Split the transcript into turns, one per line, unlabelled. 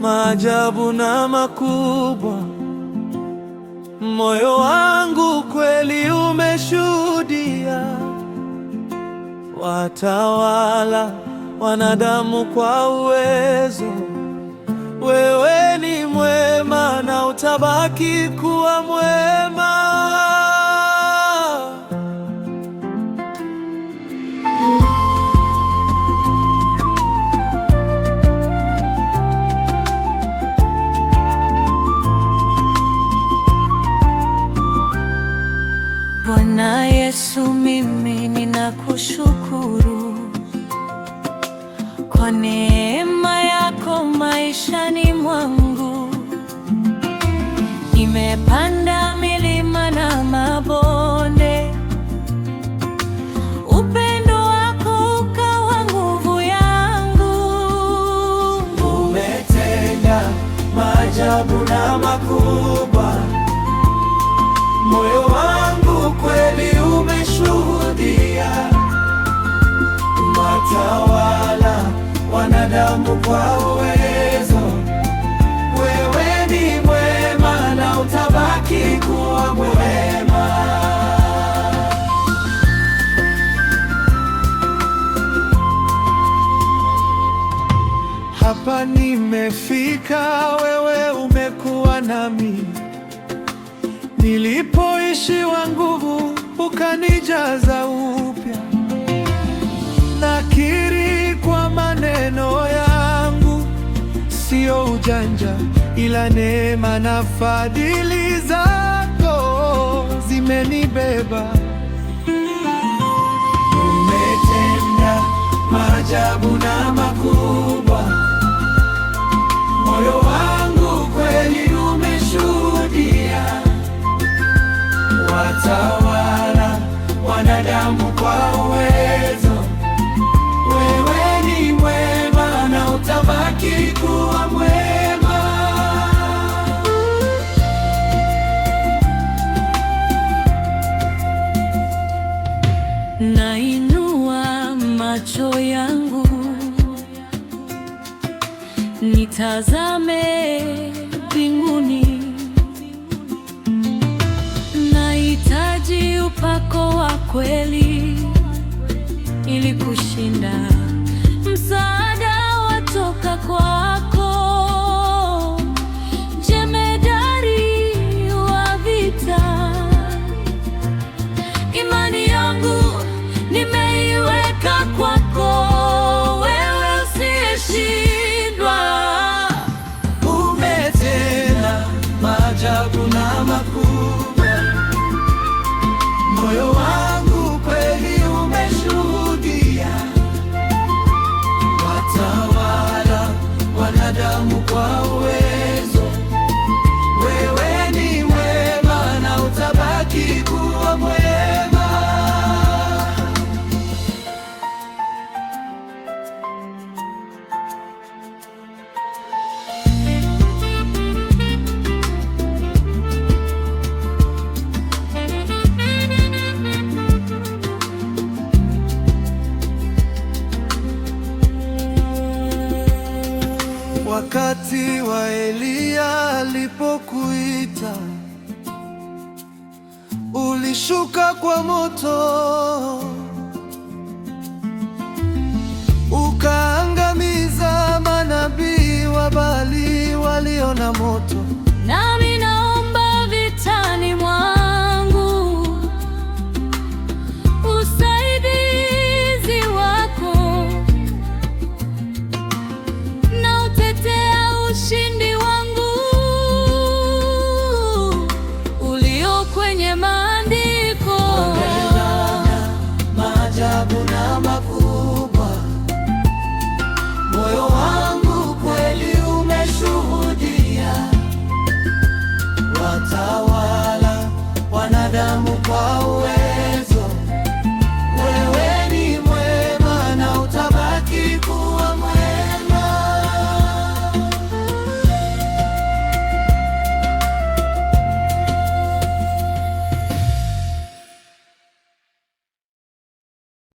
maajabu na makubwa. Moyo wangu kweli umeshuhudia, watawala wanadamu kwa uwezo. Wewe ni mwema na utabaki kuwa mwema.
Bwana Yesu, mimi ninakushukuru kwa neema yako maishani mwangu. Nimepanda milima na mabonde, upendo wako ukawa nguvu yangu.
Umetenda maajabu na makubwa, moyo wangu kweli umeshuhudia, watawala wanadamu kwa uwezo. Wewe ni mwema na utabaki kuwa mwema. Hapa nimefika, wewe umekuwa nami. Nilipoishiwa nguvu, ukanijaza upya. Nakiri kwa maneno yangu, sio ujanja, ila neema na fadhili zako zimenibeba. Umetenda maajabu na makubwa, moyo wangu kweli umeshuhudia, watawala wanadamu kwa uwezo. Wewe ni mwema na utabaki kuwa mwema.
Nainua macho yangu nitazame mbinguni, nahitaji upako wa kweli ili kushinda. Msaada watoka kwako, jemedari wa vita. Imani yangu nimeiweka kwako, wewe usiyeshindwa.
Umetenda maajabu na makubwa, moyo wangu kweli umeshuhudia, watawala wanadamu kwa uwezo. Wewe ni mwema na utabaki kuwa mwema. Wakati wa Eliya alipokuita, ulishuka kwa moto